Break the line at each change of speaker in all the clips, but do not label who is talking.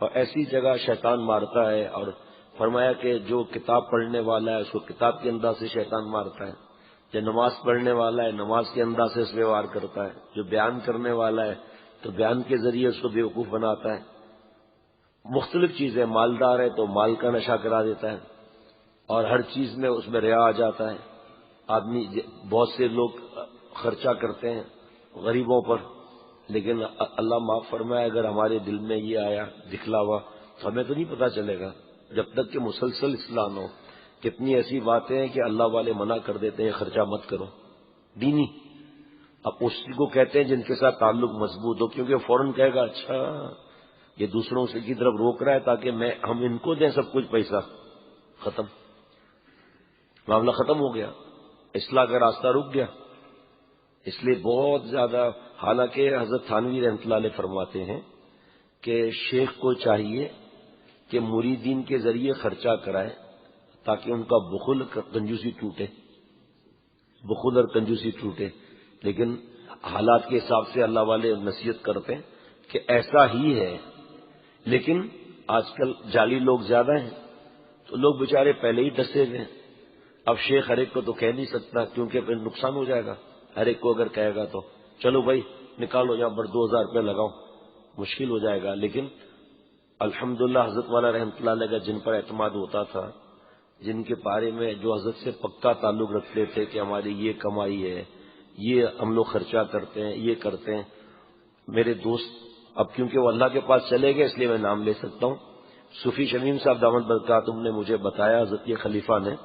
اور ایسی جگہ شیطان مارتا ہے، اور فرمایا کہ جو کتاب پڑھنے والا ہے اس کو کتاب کے انداز سے شیطان مارتا ہے، جو نماز پڑھنے والا ہے نماز کے انداز سے اس پہ وار کرتا ہے، جو بیان کرنے والا ہے تو بیان کے ذریعے اس کو بیوقوف بناتا ہے، مختلف چیزیں، مالدار ہے تو مال کا نشہ کرا دیتا ہے، اور ہر چیز میں اس میں ریا آ جاتا ہے۔ آدمی بہت سے لوگ خرچہ کرتے ہیں غریبوں پر، لیکن اللہ معاف فرمائے اگر ہمارے دل میں یہ آیا دکھلاوا تو ہمیں تو نہیں پتہ چلے گا جب تک کہ مسلسل اصلاح نہ ہو۔ کتنی ایسی باتیں ہیں کہ اللہ والے منع کر دیتے ہیں خرچہ مت کرو، دینی۔ اب اس کو کہتے ہیں جن کے ساتھ تعلق مضبوط ہو، کیونکہ فوراً کہے گا اچھا یہ دوسروں سے کی طرف روک رہا ہے تاکہ ہم ان کو دیں سب کچھ پیسہ، ختم، معاملہ ختم ہو گیا، اصلاح کا راستہ رک گیا۔ اس لیے بہت زیادہ، حالانکہ حضرت تھانوی رحمۃ اللہ علیہ فرماتے ہیں کہ شیخ کو چاہیے کہ مریدین کے ذریعے خرچہ کرائے تاکہ ان کا بخل کنجوسی ٹوٹے، بخل اور کنجوسی ٹوٹے، لیکن حالات کے حساب سے اللہ والے نصیحت کرتے ہیں کہ ایسا ہی ہے، لیکن آج کل جعلی لوگ زیادہ ہیں تو لوگ بیچارے پہلے ہی ڈسے ہوئے ہیں۔ اب شیخ ہر ایک کو تو کہہ نہیں سکتا کیونکہ پھر نقصان ہو جائے گا، ہر ایک کو اگر کہے گا تو چلو بھائی نکالو یہاں پر 2000 روپے لگاؤ، مشکل ہو جائے گا۔ لیکن الحمدللہ حضرت والا رحمۃ اللہ علیہ کا جن پر اعتماد ہوتا تھا، جن کے بارے میں جو حضرت سے پکا تعلق رکھتے تھے کہ ہماری یہ کمائی ہے، یہ ہم لوگ خرچہ کرتے ہیں، یہ کرتے ہیں، میرے دوست، اب کیونکہ وہ اللہ کے پاس چلے گئے اس لیے میں نام لے سکتا ہوں، صوفی شمیم صاحب دامت برکاتہم نے مجھے بتایا، حضرت کے خلیفہ نے،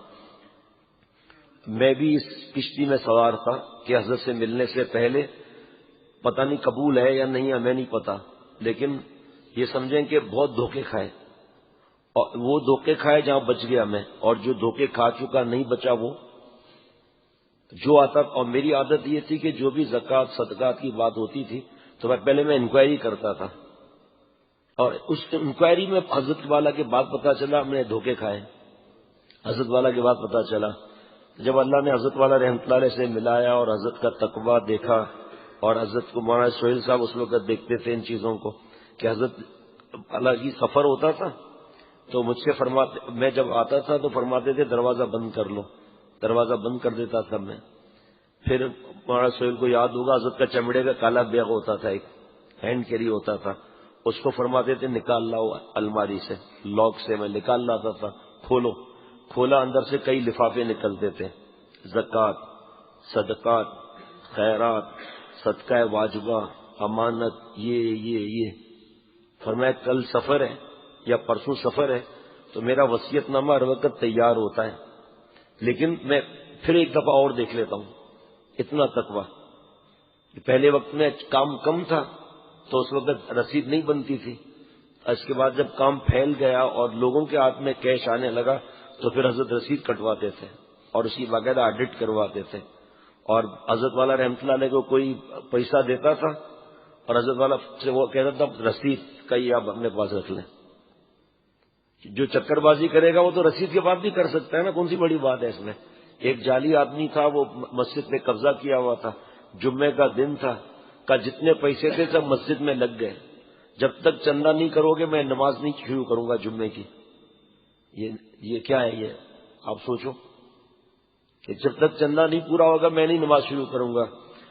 میں بھی اس کشتی میں سوار تھا کہ حضرت سے ملنے سے پہلے پتہ نہیں قبول ہے یا نہیں، ہمیں نہیں پتا، لیکن یہ سمجھیں کہ بہت دھوکے کھائے، اور وہ دھوکے کھائے جہاں بچ گیا میں، اور جو دھوکے کھا چکا نہیں بچا وہ جو آتا۔ اور میری عادت یہ تھی کہ جو بھی زکوٰۃ صدقات کی بات ہوتی تھی تو پہلے میں انکوائری کرتا تھا، اور اس انکوائری میں حضرت والا کے بعد پتا چلا ہم نے دھوکے کھائے، حضرت والا کے بعد پتا چلا۔ جب اللہ نے حضرت والا رحمۃ اللہ علیہ سے ملایا اور حضرت کا تقویٰ دیکھا، اور حضرت کو مولانا سہیل صاحب اس وقت دیکھتے تھے ان چیزوں کو کہ حضرت اللہ کی سفر ہوتا تھا تو مجھ سے فرماتے، میں جب آتا تھا تو فرماتے تھے دروازہ بند کر لو، دروازہ بند کر دیتا تھا میں۔ پھر مولانا سہیل کو یاد ہوگا حضرت کا چمڑے کا کالا بیگ ہوتا تھا، ایک ہینڈ کیری ہوتا تھا، اس کو فرماتے تھے نکال لاؤ الماری سے، لاک سے، میں نکال لاتا تھا، کھولو، کھولا، اندر سے کئی لفافے نکلتے تھے، زکوٰۃ، صدقات، خیرات، صدقہ واجبہ، امانت، یہ فرمایا کل سفر ہے یا پرسوں سفر ہے تو میرا وصیت نامہ ہر وقت تیار ہوتا ہے، لیکن میں پھر ایک دفعہ اور دیکھ لیتا ہوں، اتنا تقویٰ۔ پہلے وقت میں کام کم تھا تو اس وقت رسید نہیں بنتی تھی، اس کے بعد جب کام پھیل گیا اور لوگوں کے ہاتھ میں کیش آنے لگا تو پھر حضرت رسید کٹواتے تھے اور اس کی باقاعدہ آڈٹ کرواتے تھے، اور حضرت والا رحمۃ اللہ علیہ کو کوئی پیسہ دیتا تھا اور حضرت والا سے وہ کہتا تھا رسید کا یہ آپ اپنے پاس رکھ لیں۔ جو چکر بازی کرے گا وہ تو رسید کے بعد بھی کر سکتا ہے نا، کون سی بڑی بات ہے اس میں۔ ایک جعلی آدمی تھا، وہ مسجد میں قبضہ کیا ہوا تھا، جمعے کا دن تھا، کا جتنے پیسے تھے سب مسجد میں لگ گئے، جب تک چندہ نہیں کرو گے میں نماز نہیں شروع کروں گا جمعے کی۔ یہ کیا ہے، یہ آپ سوچو کہ جب تک چندہ نہیں پورا ہوگا میں نہیں نماز شروع کروں گا۔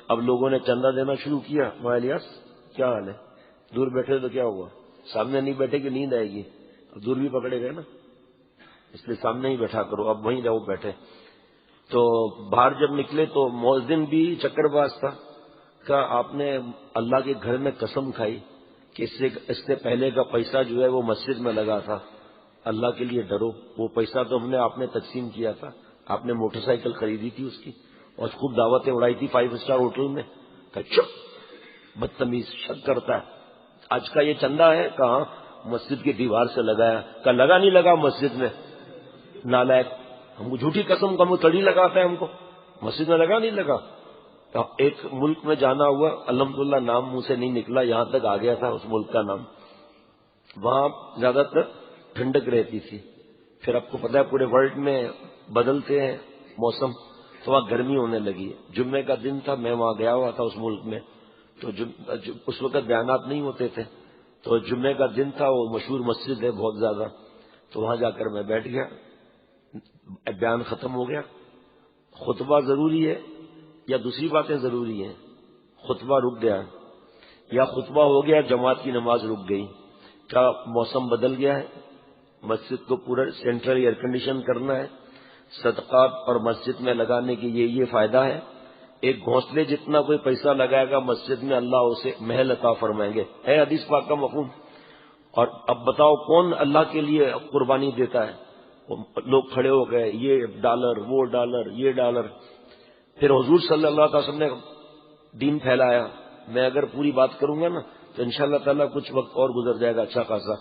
اب لوگوں نے چندہ دینا شروع کیا، الیاس کیا حال ہے، دور بیٹھے تو کیا ہوا، سامنے نہیں بیٹھے کہ نیند آئے گی، اب دور بھی پکڑے گئے نا، اس لیے سامنے ہی بیٹھا کرو، اب وہیں رہو بیٹھے۔ تو باہر جب نکلے تو مؤذن بھی چکر باز تھا، کہا آپ نے اللہ کے گھر میں قسم کھائی کہ اس سے پہلے کا پیسہ جو ہے وہ مسجد میں لگا تھا، اللہ کے لیے ڈرو، وہ پیسہ تو ہم نے آپ نے تقسیم کیا تھا، آپ نے موٹر سائیکل خریدی تھی اس کی اور خوب دعوتیں اڑائی تھی 5 اسٹار ہوٹل میں۔ کہ چپ بدتمیز، شک کرتا ہے، آج کا یہ چندہ ہے، کہاں مسجد کی دیوار سے لگایا، کہ لگا نہیں لگا مسجد میں، نالائق، ہم کو جھوٹی قسم کا منہ تڑی لگاتا ہے، ہم کو مسجد میں لگا نہیں لگا۔ تو ایک ملک میں جانا ہوا، الحمدللہ نام منہ سے نہیں نکلا، یہاں تک آ گیا تھا اس ملک کا نام، وہاں زیادہ تر ٹھنڈک رہتی تھی، پھر آپ کو پتا ہے پورے ورلڈ میں بدلتے ہیں موسم، تو وہاں گرمی ہونے لگی ہے۔ جمعے کا دن تھا، میں وہاں گیا ہوا تھا اس ملک میں، تو اس وقت بیانات نہیں ہوتے تھے، تو جمعے کا دن تھا، وہ مشہور مسجد ہے بہت زیادہ، تو وہاں جا کر میں بیٹھ گیا، بیان ختم ہو گیا۔ خطبہ ضروری ہے یا دوسری باتیں ضروری ہیں؟ خطبہ رک گیا یا خطبہ ہو گیا جماعت کی نماز رک گئی؟ کیا موسم بدل گیا ہے؟ مسجد کو پورا سینٹرل ایئر کنڈیشن کرنا ہے، صدقات اور مسجد میں لگانے کی یہ فائدہ ہے۔ ایک گھونسلے جتنا کوئی پیسہ لگائے گا مسجد میں، اللہ اسے محل عطا فرمائیں گے، ہے حدیث پاک کا مفہوم۔ اور اب بتاؤ کون اللہ کے لیے قربانی دیتا ہے؟ لوگ کھڑے ہو گئے، یہ ڈالر، وہ ڈالر، یہ ڈالر۔ پھر حضور صلی اللہ علیہ وسلم نے دین پھیلایا۔ میں اگر پوری بات کروں گا نا تو انشاءاللہ تعالیٰ کچھ وقت اور گزر جائے گا اچھا خاصا۔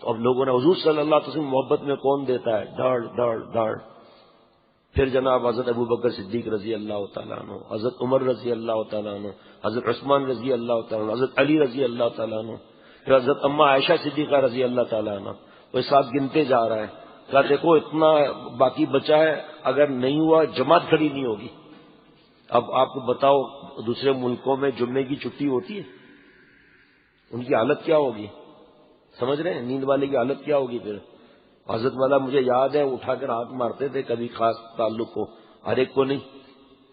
تو اب لوگوں نے حضور صلی اللہ علیہ وسلم محبت میں کون دیتا ہے؟ دھاڑ دھاڑ دھاڑ۔ پھر جناب حضرت ابو بکر صدیق رضی اللہ تعالیٰ عنہ، حضرت عمر رضی اللہ تعالیٰ عنہ، حضرت عثمان رضی اللہ تعالیٰ عنہ، حضرت علی رضی اللہ تعالیٰ عنہ، پھر حضرت اماں عائشہ صدیقہ رضی اللہ تعالیٰ عنہ۔ وہ ساتھ گنتے جا رہا ہے، کہا دیکھو اتنا باقی بچا ہے، اگر نہیں ہوا جماعت کھڑی نہیں ہوگی۔ اب آپ کو بتاؤ دوسرے ملکوں میں جمعے کی چھٹی ہوتی ہے، ان کی حالت کیا ہوگی؟ سمجھ رہے ہیں؟ نیند والے کی حالت کیا ہوگی پھر؟ حضرت والا مجھے یاد ہے اٹھا کر ہاتھ مارتے تھے کبھی خاص تعلق کو، ہر ایک کو نہیں،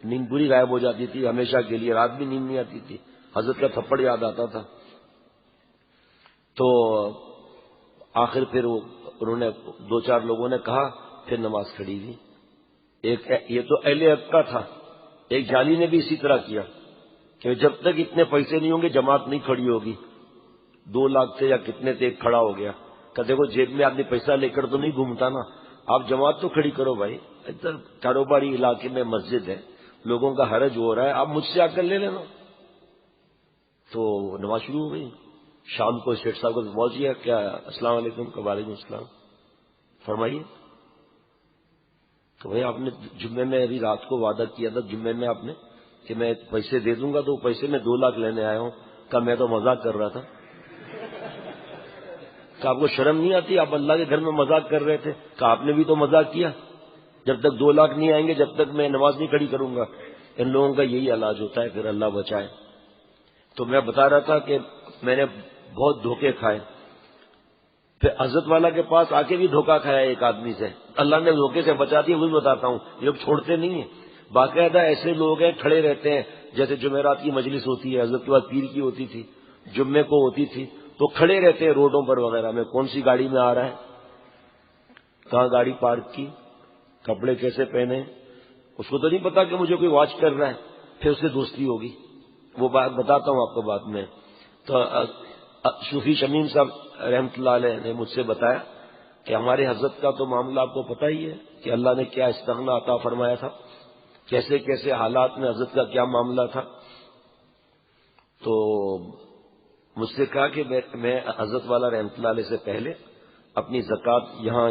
نیند پوری غائب ہو جاتی تھی ہمیشہ کے لیے، رات بھی نیند نہیں آتی تھی، حضرت کا تھپڑ یاد آتا تھا۔ تو آخر پھر انہوں نے دو چار لوگوں نے کہا، پھر نماز کھڑی ہوئی۔ ایک یہ تو اہل حق کا تھا، ایک جعلی نے بھی اسی طرح کیا کہ جب تک اتنے پیسے نہیں ہوں گے جماعت نہیں کھڑی ہوگی۔ 2 لاکھ تھے یا کتنے تھے، ایک کھڑا ہو گیا کہ دیکھو جیب میں آدمی پیسہ لے کر تو نہیں گھومتا نا، آپ جماعت تو کھڑی کرو بھائی، ادھر کاروباری علاقے میں مسجد ہے، لوگوں کا حرج ہو رہا ہے، آپ مجھ سے آ کر لے لینا۔ تو نماز شروع ہو گئی۔ شام کو سیٹ صاحب کو پہنچ گیا، کیا السلام علیکم، وعلیکم السلام، فرمائیے۔ تو بھائی آپ نے جمعے میں ابھی رات کو وعدہ کیا تھا جمعے میں آپ نے کہ میں پیسے دے دوں گا، تو پیسے میں 2 لاکھ لینے آیا ہوں۔ کہ میں تو مذاق کر رہا تھا۔ کہ آپ کو شرم نہیں آتی؟ آپ اللہ کے گھر میں مذاق کر رہے تھے۔ کہ آپ نے بھی تو مذاق کیا، جب تک 2 لاکھ نہیں آئیں گے جب تک میں نماز نہیں کھڑی کروں گا۔ ان لوگوں کا یہی علاج ہوتا ہے، پھر اللہ بچائے۔ تو میں بتا رہا تھا کہ میں نے بہت دھوکے کھائے، پھر حضرت والا کے پاس آ کے بھی دھوکہ کھایا ایک آدمی سے، اللہ نے دھوکے سے بچا دیا، وہ بھی بتاتا ہوں۔ یہ لوگ چھوڑتے نہیں ہیں، باقاعدہ ایسے لوگ ہیں کھڑے رہتے ہیں، جیسے جمعرات کی مجلس ہوتی ہے، حضرت کے بعد پیر کی ہوتی تھی، جمعے کو ہوتی تھی، تو کھڑے رہتے ہیں روڈوں پر وغیرہ میں، کون سی گاڑی میں آ رہا ہے، کہاں گاڑی پارک کی، کپڑے کیسے پہنے، اس کو تو نہیں پتا کہ مجھے کوئی واچ کر رہا ہے، پھر اس سے دوستی ہوگی۔ وہ بات بتاتا ہوں آپ کو بعد میں۔ تو صوفی شمیم صاحب رحمۃ اللہ علیہ نے مجھ سے بتایا کہ ہمارے حضرت کا تو معاملہ آپ کو پتہ ہی ہے کہ اللہ نے کیا استغنا عطا فرمایا تھا، کیسے کیسے حالات میں حضرت کا کیا معاملہ تھا۔ تو مجھ سے کہا کہ میں حضرت والا رحمۃ اللہ علیہ سے پہلے اپنی زکوٰۃ یہاں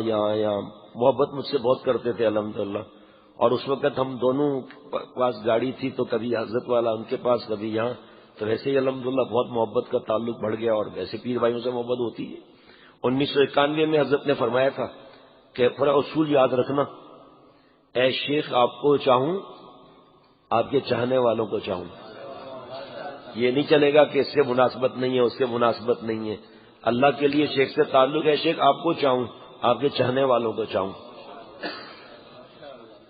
محبت مجھ سے بہت کرتے تھے الحمدللہ، اور اس وقت ہم دونوں پاس گاڑی تھی، تو کبھی حضرت والا ان کے پاس کبھی یہاں، تو ویسے ہی الحمدللہ بہت محبت کا تعلق بڑھ گیا، اور ویسے پیر بھائیوں سے محبت ہوتی ہے۔ 1991 میں حضرت نے فرمایا تھا کہ تھوڑا اصول یاد رکھنا، اے شیخ آپ کو چاہوں، آپ کے چاہنے والوں کو چاہوں۔ یہ نہیں چلے گا کہ اس سے مناسبت نہیں ہے، اس سے مناسبت نہیں ہے، اللہ کے لیے شیخ سے تعلق ہے، شیخ آپ کو چاہوں، آپ کے چاہنے والوں کو چاہوں۔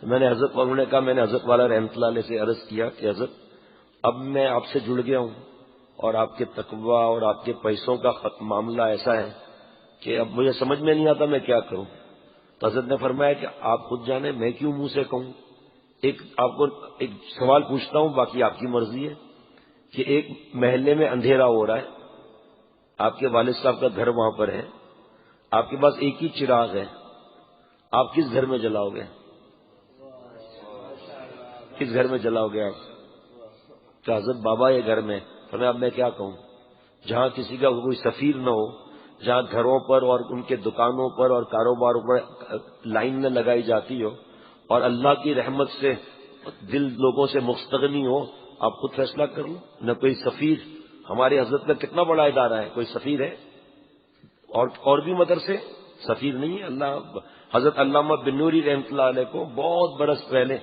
میں نے حضرت والوں نے کہا، میں نے حضرت والا رحمۃ اللہ علیہ سے عرض کیا کہ حضرت اب میں آپ سے جڑ گیا ہوں، اور آپ کے تقویٰ اور آپ کے پیسوں کا معاملہ ایسا ہے کہ اب مجھے سمجھ میں نہیں آتا میں کیا کروں۔ تو حضرت نے فرمایا کہ آپ خود جانیں، میں کیوں منہ سے کہوں۔ آپ کو ایک سوال پوچھتا ہوں، باقی آپ کی مرضی ہے، کہ ایک محلے میں اندھیرا ہو رہا ہے، آپ کے والد صاحب کا گھر وہاں پر ہے، آپ کے پاس ایک ہی چراغ ہے، آپ کس گھر میں جلاؤ گے؟ کس گھر میں جلاؤ گے آپ؟ کہ حضرت بابا یہ گھر میں، فرمایا اب میں کیا کہوں، جہاں کسی کا کوئی سفیر نہ ہو، جہاں گھروں پر اور ان کے دکانوں پر اور کاروباروں پر لائن نہ لگائی جاتی ہو، اور اللہ کی رحمت سے دل لوگوں سے مستغنی ہو، آپ خود فیصلہ کر لو۔ نہ کوئی سفیر، ہمارے حضرت کا کتنا بڑا ادارہ ہے، کوئی سفیر ہے؟ اور بھی مدرسے سفیر نہیں ہے۔ اللہ حضرت علامہ بن نوری رحمۃ اللہ علیہ کو بہت برس پہلے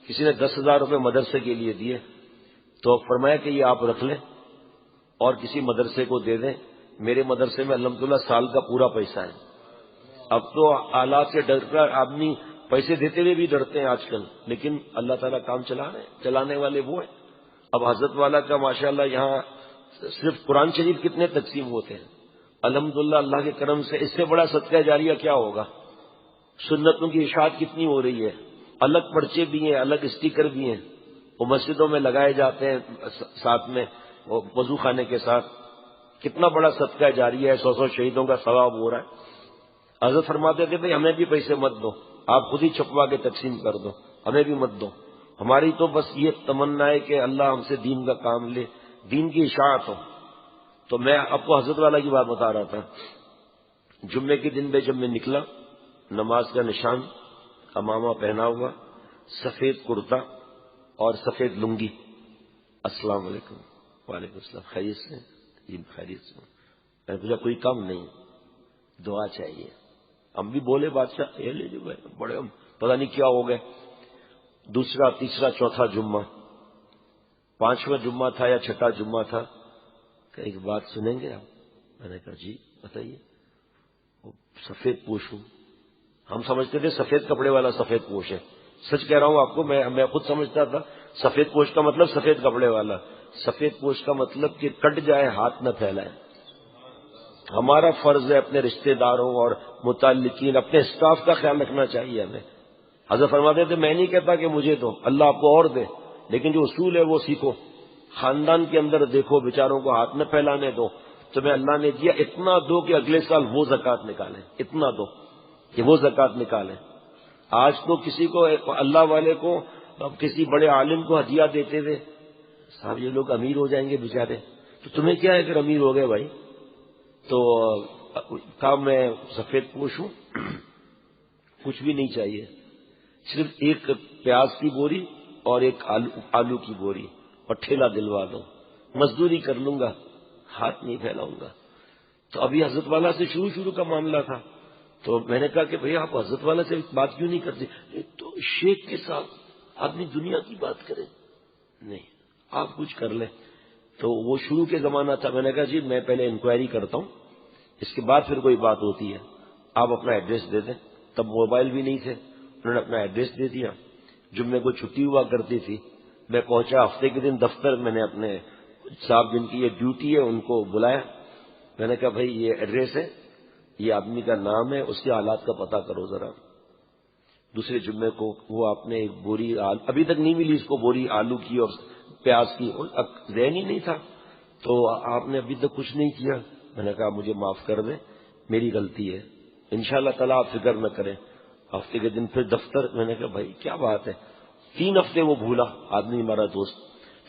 کسی نے 10,000 روپے مدرسے کے لیے دیے، تو فرمایا کہ یہ آپ رکھ لیں اور کسی مدرسے کو دے دیں، میرے مدرسے میں الحمدللہ سال کا پورا پیسہ ہے. اب تو آلات سے ڈر کر آدمی پیسے دیتے ہوئے بھی ڈرتے ہیں آج کل، لیکن اللہ تعالیٰ کام چلا رہے ہیں، چلانے والے وہ ہیں. اب حضرت والا کا ماشاءاللہ یہاں صرف قرآن شریف کتنے تقسیم ہوتے ہیں الحمدللہ اللہ کے کرم سے. اس سے بڑا صدقہ جاریہ کیا ہوگا؟ سنتوں کی اشاعت کتنی ہو رہی ہے، الگ پرچے بھی ہیں، الگ اسٹیکر بھی ہیں، وہ مسجدوں میں لگائے جاتے ہیں ساتھ میں وہ وضو خانے کے ساتھ. کتنا بڑا صدقہ جاریہ ہے، 100 شہیدوں کا ثواب ہو رہا ہے. حضرت فرماتے تھے بھائی ہمیں بھی پیسے مت دو، آپ خود ہی چھپوا کے تقسیم کر دو، ہمیں بھی مت دو. ہماری تو بس یہ تمنا ہے کہ اللہ ہم سے دین کا کام لے، دین کی اشاعت ہو. تو میں آپ کو حضرت والا کی بات بتا رہا تھا. جمعے کے دن میں جب میں نکلا، نماز کا نشان، امامہ پہنا ہوا، سفید کرتا اور سفید لنگی. السلام علیکم. وعلیکم السلام. خیریت سے؟ جی خیریت سے. میں نے پوچھا کوئی کام نہیں، دعا چاہیے. ہم بھی بولے بادشاہ یہ لے جو بڑے ہم پتہ نہیں کیا ہو گئے. دوسرا تیسرا چوتھا جمعہ، 5واں جمعہ تھا یا 6واں جمعہ تھا کہ ایک بات سنیں گے آپ؟ میں نے کہا جی بتائیے. سفید پوش ہوں. ہم سمجھتے تھے سفید کپڑے والا سفید پوش ہے. سچ کہہ رہا ہوں آپ کو، میں خود سمجھتا تھا سفید پوش کا مطلب سفید کپڑے والا. سفید پوش کا مطلب کہ کٹ جائے ہاتھ نہ پھیلائے. ہمارا فرض ہے اپنے رشتہ داروں اور متعلقین، اپنے اسٹاف کا خیال رکھنا چاہیے ہمیں. حضرت فرماتے تھے میں نہیں کہتا کہ مجھے دو، اللہ آپ کو اور دے، لیکن جو اصول ہے وہ سیکھو. خاندان کے اندر دیکھو بیچاروں کو ہاتھ نہ پھیلانے دو. تمہیں اللہ نے دیا اتنا دو کہ اگلے سال وہ زکوٰۃ نکالیں، اتنا دو کہ وہ زکوٰۃ نکالیں. آج تو کسی کو اللہ والے کو کسی بڑے عالم کو ہدیہ دیتے تھے، صاحب یہ لوگ امیر ہو جائیں گے بیچارے. تو تمہیں کیا ہے اگر امیر ہو گئے بھائی؟ تو کہا میں سفید پوش ہوں، کچھ بھی نہیں چاہیے، صرف ایک پیاز کی بوری اور ایک آلو کی بوری اور ٹھیلا دلوا دو، مزدوری کر لوں گا، ہاتھ نہیں پھیلاؤں گا. تو ابھی حضرت والا سے شروع کا معاملہ تھا. تو میں نے کہا کہ بھئی آپ حضرت والا سے بات کیوں نہیں کرتے؟ تو شیخ کے ساتھ آدمی دنیا کی بات کرے، نہیں آپ کچھ کر لیں. تو وہ شروع کے زمانہ تھا. میں نے کہا جی میں پہلے انکوائری کرتا ہوں، اس کے بعد پھر کوئی بات ہوتی ہے. آپ اپنا ایڈریس دے دیں. تب موبائل بھی نہیں تھے، انہوں نے اپنا ایڈریس دے دیا. جمعے کو چھٹی ہوا کرتی تھی. میں پہنچا ہفتے کے دن دفتر، میں نے اپنے صاحب جن کی یہ ڈیوٹی ہے ان کو بلایا. میں نے کہا بھائی یہ ایڈریس ہے، یہ آدمی کا نام ہے، اس کے حالات کا پتہ کرو ذرا. دوسرے جمعے کو وہ آپ نے ایک بوری ابھی تک نہیں ملی اس کو، بوری آلو کی اور پیاز کی، ذہن ہی نہیں تھا. تو آپ نے ابھی تک کچھ نہیں کیا. میں نے کہا مجھے معاف کر دیں، میری غلطی ہے، انشاءاللہ تعالیٰ آپ فکر نہ کریں. ہفتے کے دن پھر دفتر. میں نے کہا بھائی کیا بات ہے؟ 3 ہفتے وہ بھولا آدمی ہمارا دوست.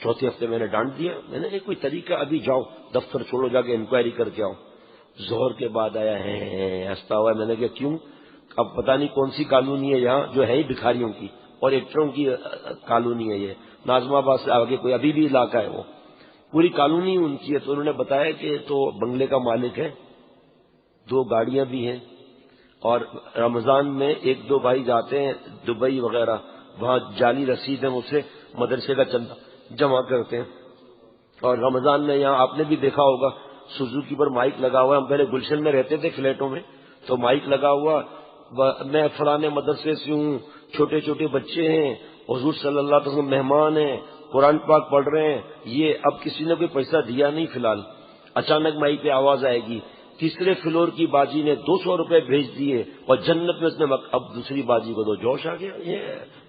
چوتھے ہفتے میں نے ڈانٹ دیا. میں نے کوئی طریقہ، ابھی جاؤ دفتر چھوڑو، جا کے انکوائری کر کے آؤ. ظہر کے بعد آیا ہے ہنستا ہوا. میں نے کہا کیوں؟ اب پتہ نہیں کون سی کالونی ہے یہاں، جو ہے ہی بھکاریوں کی اور ایکٹروں کی کالونی ہے. یہ ناظم آباد سے آگے کوئی ابھی بھی علاقہ ہے، وہ پوری کالونی ان کی ہے. تو انہوں نے بتایا کہ تو بنگلے کا مالک ہے، 2 گاڑیاں بھی ہیں، اور رمضان میں 1-2 بھائی جاتے ہیں دبئی وغیرہ، وہاں جعلی رسید ہیں، اسے مدرسے کا چندہ جمع کرتے ہیں. اور رمضان میں یہاں آپ نے بھی دیکھا ہوگا سوزوکی پر مائک لگا ہوا ہے. ہم پہلے گلشن میں رہتے تھے فلیٹوں میں، تو مائک لگا ہوا، میں فلانے مدرسے سے ہوں، چھوٹے چھوٹے بچے ہیں، حضور صلی اللہ علیہ وسلم مہمان ہیں، قرآن پاک پڑھ رہے ہیں. یہ اب کسی نے کوئی پیسہ دیا نہیں فی الحال. اچانک مائک پہ آواز آئے گی، تیسرے فلور کی باجی نے 200 روپے بھیج دیے اور جنت میں اس نے اب دوسری باجی کو جوش آ گیا. یہ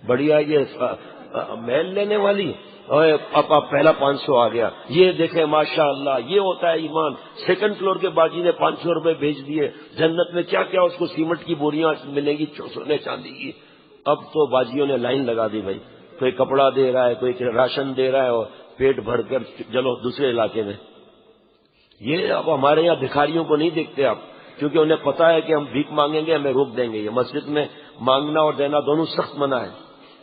بڑھیا، یہ محل لینے والی، اب پہلا 500 آ گیا. یہ دیکھیں ماشاءاللہ، یہ ہوتا ہے ایمان. سیکنڈ فلور کے باجی نے 500 روپے بھیج دیے. جنت میں کیا کیا اس کو سیمنٹ کی بوریاں ملیں گی، سونے چاندی کی. اب تو باجیوں نے لائن لگا دی بھائی، کوئی کپڑا دے رہا ہے، کوئی راشن دے رہا ہے، اور پیٹ بھر کر چلو دوسرے علاقے میں. یہ اب ہمارے یہاں بھکاریوں کو نہیں دیکھتے آپ، کیونکہ انہیں پتا ہے کہ ہم بھیک مانگیں گے ہمیں روک دیں گے. یہ مسجد میں مانگنا اور دینا دونوں سخت منع ہے.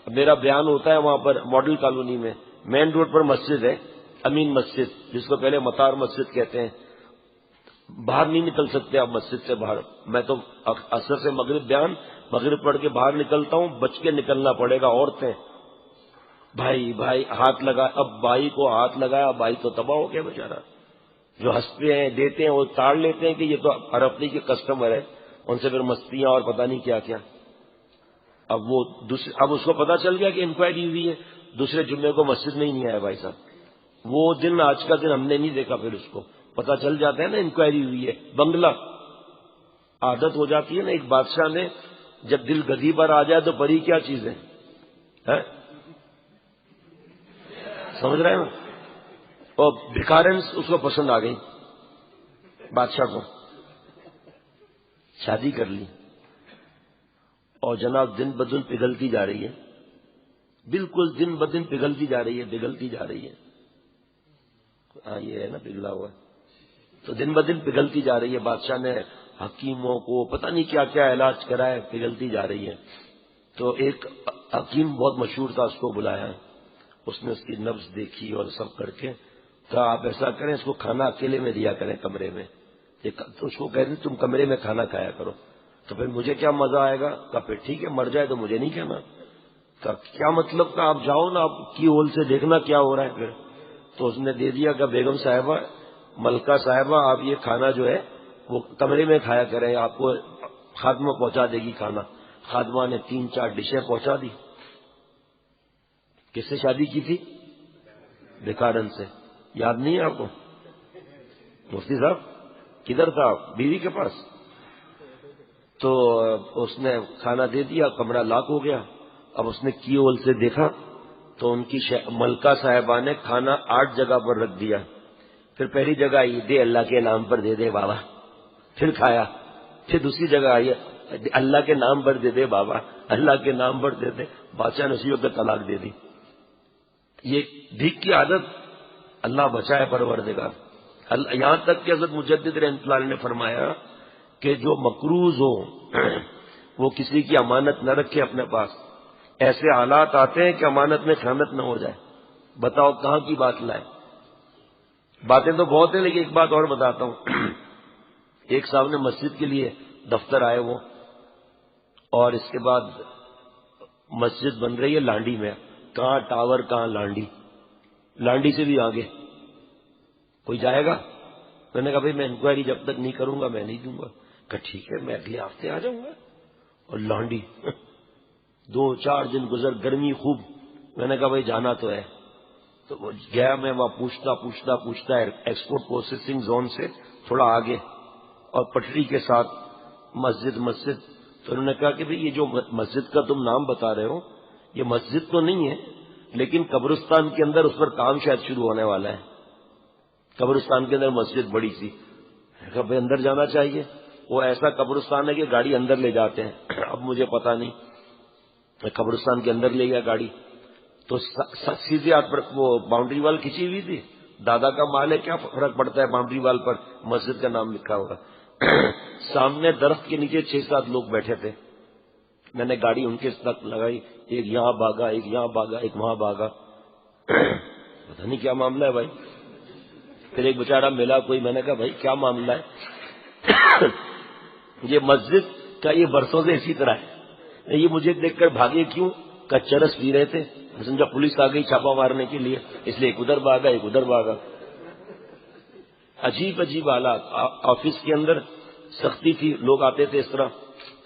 میرا بیان ہوتا ہے وہاں پر ماڈل کالونی میں، مین روڈ پر مسجد ہے، امین مسجد، جس کو پہلے مطار مسجد کہتے ہیں. باہر نہیں نکل سکتے آپ مسجد سے باہر. میں تو عصر سے مغرب پڑھ کے باہر نکلتا ہوں، بچ کے نکلنا پڑے گا. عورتیں بھائی ہاتھ لگا، اب بھائی کو ہاتھ لگایا، بھائی تو تباہ ہو گیا بیچارہ. جو ہنستے ہیں دیتے ہیں وہ تاڑ لیتے ہیں کہ یہ تو ہر ہفتے کے کسٹمر ہے، ان سے پھر مستیاں اور پتہ نہیں کیا کیا۔ اب اس کو پتا چل گیا کہ انکوائری ہوئی ہے، دوسرے جمعے کو مسجد میں ہی نہیں آیا بھائی صاحب۔ وہ دن آج کا دن ہم نے نہیں دیکھا، پھر اس کو پتا چل جاتا ہے نا انکوائری ہوئی ہے۔ بنگلہ عادت ہو جاتی ہے نا، ایک بادشاہ نے جب دل گدی پر آ جائے تو پری کیا چیز ہے، سمجھ رہے ہیں نا؟ اور بھکارنس اس کو پسند آ گئی، بادشاہ کو، شادی کر لی، اور جناب دن بدن پگھلتی جا رہی ہے، بالکل دن بدن پگھلتی جا رہی ہے، پگھلتی جا رہی ہے۔ ہاں یہ ہے نا پگھلا ہوا، تو دن بدن پگھلتی جا رہی ہے۔ بادشاہ نے حکیموں کو پتہ نہیں کیا کیا علاج کرا ہے، پگھلتی جا رہی ہے۔ تو ایک حکیم بہت مشہور تھا، اس کو بلایا، اس نے اس کی نبض دیکھی اور سب کر کے کہا آپ ایسا کریں اس کو کھانا اکیلے میں دیا کریں کمرے میں، تو اس کو کہہ دیں تم کمرے میں کھانا کھایا کرو، تو پھر مجھے کیا مزہ آئے گا؟ کہا پھر ٹھیک ہے، مر جائے تو مجھے نہیں کہنا۔ کہا کیا مطلب؟ کہ آپ جاؤ نا، آپ کی ہول سے دیکھنا کیا ہو رہا ہے پھر۔ تو اس نے دے دیا کہ بیگم صاحبہ، ملکہ صاحبہ، آپ یہ کھانا جو ہے وہ کمرے میں کھایا کریں، آپ کو خادمہ پہنچا دے گی کھانا۔ خادمہ نے 3-4 ڈشیں پہنچا دی۔ کس سے شادی کی تھی؟ بھکارن سے، یاد نہیں ہے آپ کو؟ مفتی صاحب کدھر تھا؟ بیوی کے پاس۔ تو اس نے کھانا دے دیا، کمرہ لاک ہو گیا۔ اب اس نے کی ہول سے دیکھا تو ان کی ملکہ صاحبہ نے کھانا 8 جگہ پر رکھ دیا۔ پھر پہلی جگہ آئی، دے اللہ کے نام پر دے دے بابا، پھر کھایا۔ پھر دوسری جگہ آئی، اللہ کے نام پر دے دے بابا، اللہ کے نام پر دے دے۔ بادشاہ نے اسی وقت طلاق دے دی۔ یہ بھیک کی عادت، اللہ بچائے پروردگار۔ یہاں تک کہ حضرت مجدد رحمۃ اللہ علیہ نے فرمایا کہ جو مقروض ہو وہ کسی کی امانت نہ رکھے اپنے پاس۔ ایسے حالات آتے ہیں کہ امانت میں خیانت نہ ہو جائے، بتاؤ کہاں کی بات لائے؟ باتیں تو بہت ہیں لیکن ایک بات اور بتاتا ہوں۔ ایک صاحب نے مسجد کے لیے دفتر آئے وہ، اور اس کے بعد مسجد بن رہی ہے لانڈی میں، کہاں ٹاور کہاں لانڈی، لانڈی سے بھی آگے، کوئی جائے گا؟ میں نے کہا بھائی میں انکوائری جب تک نہیں کروں گا میں نہیں دوں گا۔ کہ ٹھیک ہے میں اگلے ہفتے آ جاؤں گا۔ اور لانڈی 2-4 دن گزر، گرمی خوب، میں نے کہا بھائی جانا تو ہے۔ تو وہ گیا، میں وہاں پوچھتا ایکسپورٹ پروسیسنگ زون سے تھوڑا آگے، اور پٹری کے ساتھ مسجد۔ تو انہوں نے کہا کہ بھئی یہ جو مسجد کا تم نام بتا رہے ہو یہ مسجد تو نہیں ہے، لیکن قبرستان کے اندر اس پر کام شاید شروع ہونے والا ہے۔ قبرستان کے اندر مسجد بڑی سی، کہا بھئی اندر جانا چاہیے۔ وہ ایسا قبرستان ہے کہ گاڑی اندر لے جاتے ہیں، اب مجھے پتا نہیں، قبرستان کے اندر لے گیا گاڑی، تو سیدھے ہاتھ پر وہ باؤنڈری وال کھینچی ہوئی تھی۔ دادا کا مال ہے، کیا فرق پڑتا ہے باؤنڈری وال پر مسجد کا نام لکھا ہوگا۔ سامنے درخت کے نیچے 6-7 لوگ بیٹھے تھے، میں نے گاڑی ان کے تک لگائی، ایک یہاں بھاگا، ایک یہاں بھاگا، ایک وہاں بھاگا، پتہ نہیں کیا معاملہ ہے بھائی۔ پھر ایک بیچارہ ملا کوئی، میں نے کہا بھائی کیا معاملہ ہے؟ یہ مسجد کا یہ برسوں سے اسی طرح ہے، یہ مجھے دیکھ کر بھاگے کیوں؟ کہ چرس پی رہے تھے، سمجھا پولیس آ گئی چھاپا مارنے کے لیے، اس لیے ایک ادھر بھاگا ایک ادھر بھاگا۔ عجیب حالات۔ آفس کے اندر سختی تھی، لوگ آتے تھے اس طرح،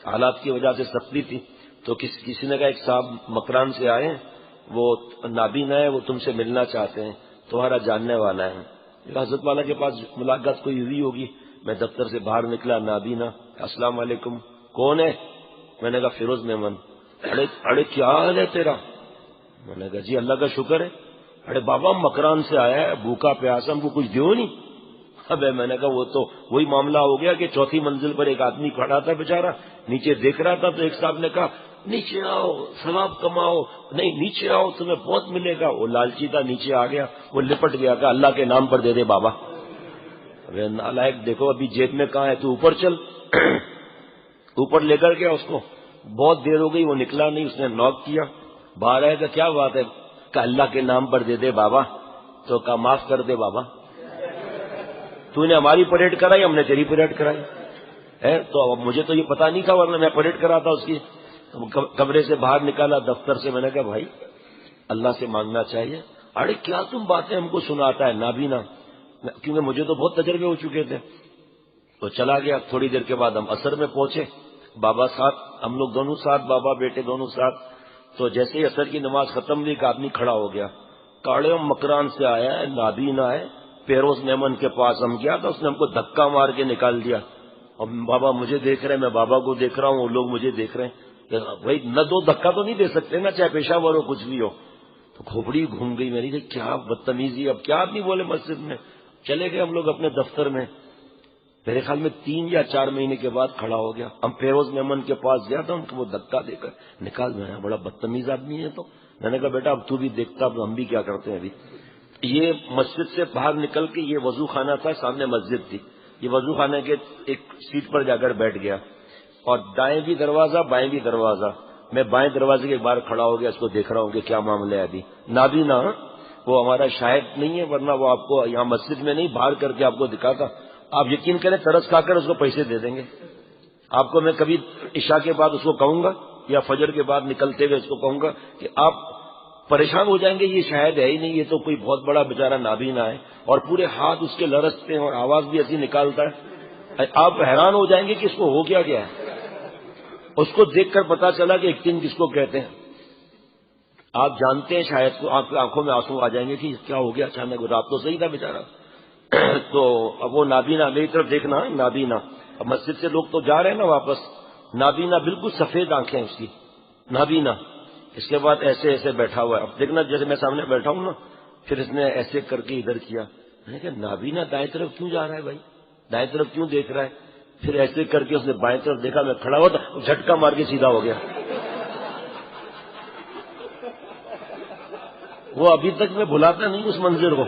حالات کی وجہ سے سختی تھی۔ تو کسی نے کہا ایک صاحب مکران سے آئے ہیں، وہ نابینا ہے، وہ تم سے ملنا چاہتے ہیں، تمہارا جاننے والا ہے۔ حضرت والا کے پاس ملاقات کوئی ہوئی ہوگی، میں دفتر سے باہر نکلا، نابینا، السلام علیکم، کون ہے؟ میں نے کہا فیروز میمن۔ ارے کیا حال ہے تیرا؟ میں نے کہا جی اللہ کا شکر ہے۔ ارے بابا مکران سے آیا ہے، بھوکا پیاسا، ہم کو کچھ دیو نہیں؟ اب میں نے کہا وہ تو وہی معاملہ ہو گیا کہ 4تھی منزل پر ایک آدمی کھڑا تھا بیچارہ، نیچے دیکھ رہا تھا، تو ایک صاحب نے کہا نیچے آؤ ثواب کماؤ، نہیں نیچے آؤ تمہیں بہت ملے گا۔ وہ لالچی تھا، نیچے آ گیا، وہ لپٹ گیا، کہ اللہ کے نام پر دے دے بابا۔ ارے نالائق، دیکھو ابھی جیب میں کہاں ہے، تو اوپر چل۔ اوپر لے کر گیا اس کو، بہت دیر ہو گئی وہ نکلا نہیں، اس نے نوک کیا، باہر آئے گا کیا بات ہے؟ کہ اللہ کے نام پر دے دے بابا۔ تو کہا معاف کر دے بابا، تو نے ہماری پریڈ کرائی، ہم نے تیری پریڈ کرائی ہے، تو اب مجھے تو یہ پتا نہیں تھا، ورنہ میں پریڈ کراتا اس کی۔ کمرے سے باہر نکالا، دفتر سے، میں نے کہا بھائی اللہ سے مانگنا چاہیے۔ ارے کیا تم باتیں ہم کو سناتا ہے نابینا؟ کیونکہ مجھے تو بہت تجربے ہو چکے تھے. تو چلا گیا. تھوڑی دیر کے بعد ہم عصر میں پہنچے, بابا ساتھ, ہم لوگ دونوں ساتھ, بابا بیٹے دونوں ساتھ. تو جیسے ہی عصر کی نماز ختم ہوئی, ایک آدمی کھڑا ہو گیا, کاڑے مکران سے آیا ہے, نابینا ہے, پیروز میمن کے پاس ہم گیا تھا, اس نے ہم کو دھکا مار کے نکال دیا. اور بابا مجھے دیکھ رہے ہیں, میں بابا کو دیکھ رہا ہوں, وہ لوگ مجھے دیکھ رہے ہیں. بھائی نہ دو دھکا تو نہیں دے سکتے نا, چاہے پیشہ ور ہو کچھ بھی ہو. تو کھوپڑی گھوم گئی میری کہ کیا بدتمیزی, اب کیا آدمی بولے مسجد میں. چلے گئے ہم لوگ اپنے دفتر میں. میرے خیال میں 3 یا 4 مہینے کے بعد کھڑا ہو گیا. ہم فیروز میمن کے پاس گیا تھا, ان کو وہ دھکا دے کر نکال. میں بڑا بدتمیز آدمی ہے. تو میں نے کہا بیٹا اب تو بھی دیکھتا, اب ہم بھی کیا کرتے ہیں. ابھی یہ مسجد سے باہر نکل کے یہ وضو خانہ تھا, سامنے مسجد تھی. یہ وضو خانے کے ایک سیٹ پر جا کر بیٹھ گیا, اور دائیں بھی دروازہ بائیں بھی دروازہ. میں بائیں دروازے کے باہر کھڑا ہو گیا, اس کو دیکھ رہا ہوں کہ کیا معاملہ ہے. ابھی نابینا وہ ہمارا شاہد نہیں ہے, ورنہ وہ آپ کو یہاں مسجد میں نہیں باہر کر کے آپ کو دکھاتا. آپ یقین کریں ترس کھا کر اس کو پیسے دے دیں گے. آپ کو میں کبھی عشاء کے بعد اس کو کہوں گا یا فجر کے بعد نکلتے ہوئے اس کو کہوں گا کہ آپ پریشان ہو جائیں گے, یہ شاید ہے ہی نہیں, یہ تو کوئی بہت بڑا بیچارہ نابینا ہے, اور پورے ہاتھ اس کے لرزتے ہیں اور آواز بھی ایسی نکالتا ہے. آپ حیران ہو جائیں گے کہ اس کو ہو کیا گیا ہے. اس کو دیکھ کر پتا چلا کہ ایک دن کس کو کہتے ہیں. آپ جانتے ہیں شاید کو, آپ کی آنکھوں میں آنسو آ جائیں گے کہ کیا ہو گیا اچانک, رات تو صحیح تھا بیچارہ. تو اب وہ نابینا, میری طرف دیکھنا, نابینا. اب مسجد سے لوگ تو جا رہے ہیں نا واپس. نابینا بالکل سفید آنکھیں اس کی, نابینا. اس کے بعد ایسے ایسے بیٹھا ہوا ہے. اب دیکھنا جیسے میں سامنے بیٹھا ہوں نا, پھر اس نے ایسے کر کے ادھر کیا. میں نے کہا نابینا دائیں طرف کیوں جا رہا ہے بھائی, دائیں طرف کیوں دیکھ رہا ہے. پھر ایسے کر کے اس نے بائیں طرف دیکھا, میں کھڑا ہوا تھا, جھٹکا مار کے سیدھا ہو گیا. وہ ابھی تک میں بھلاتا نہیں اس منظر کو,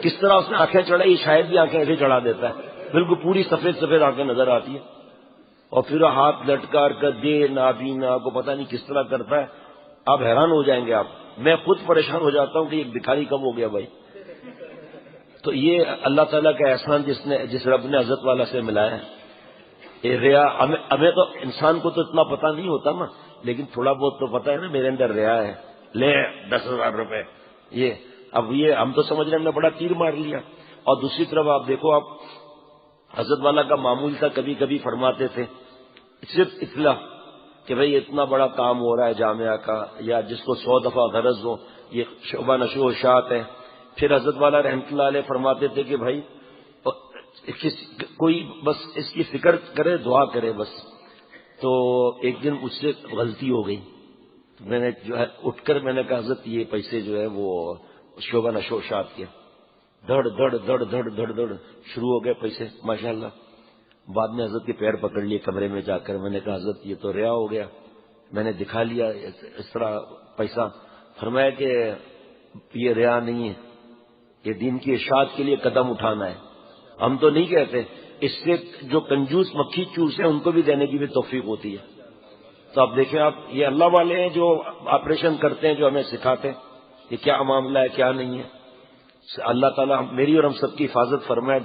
کس طرح اس نے آنکھیں چڑھائی. شاید بھی آنکھیں ایسے چڑھا دیتا ہے, بالکل پوری سفید سفید آنکھیں نظر آتی ہیں. اور پھر ہاتھ لٹکار کر دے نابینا کو پتہ نہیں کس طرح کرتا ہے. آپ حیران ہو جائیں گے. آپ میں خود پریشان ہو جاتا ہوں کہ یہ بھکاری کب ہو گیا بھائی. تو یہ اللہ تعالیٰ کا احسان جس رب نے حضرت والا سے ملایا ہے. یہ ریا, ہمیں تو انسان کو تو اتنا پتہ نہیں ہوتا نا, لیکن تھوڑا بہت تو پتہ ہے نا میرے اندر ریا ہے. لے 10,000 روپے, یہ اب یہ ہم تو سمجھ رہے ہیں ہم نے بڑا تیر مار لیا. اور دوسری طرف آپ دیکھو, آپ حضرت والا کا معمول تھا, کبھی کبھی فرماتے تھے صرف اطلاع کہ بھئی اتنا بڑا کام ہو رہا ہے جامعہ کا, یا جس کو 100 دفعہ غرض ہو, یہ شعبہ نشو و اشاعت ہے. پھر حضرت والا رحمۃ اللہ علیہ فرماتے تھے کہ بھائی کوئی بس اس کی فکر کرے, دعا کرے بس. تو ایک دن مجھ سے غلطی ہو گئی, میں نے جو ہے اٹھ کر میں نے کہا حضرت یہ پیسے جو ہے وہ شعبہ نشو و اشاعت کے. دڑ دڑ دڑ دڑ دڑ دڑ شروع ہو گئے پیسے ماشاءاللہ. بعد میں حضرت کے پیر پکڑ لیے کمرے میں جا کر. میں نے کہا حضرت یہ تو ریا ہو گیا, میں نے دکھا لیا اس طرح پیسہ. فرمایا کہ یہ ریا نہیں ہے, یہ دین کی اشاعت کے لیے قدم اٹھانا ہے. ہم تو نہیں کہتے, اس سے جو کنجوس مکھی چوس ہیں ان کو بھی دینے کی بھی توفیق ہوتی ہے. تو آپ دیکھیں, آپ یہ اللہ والے ہیں جو آپریشن کرتے ہیں, جو ہمیں سکھاتے ہیں یہ کیا معاملہ ہے کیا نہیں ہے. اللہ تعالیٰ میری اور ہم سب کی حفاظت فرمائے.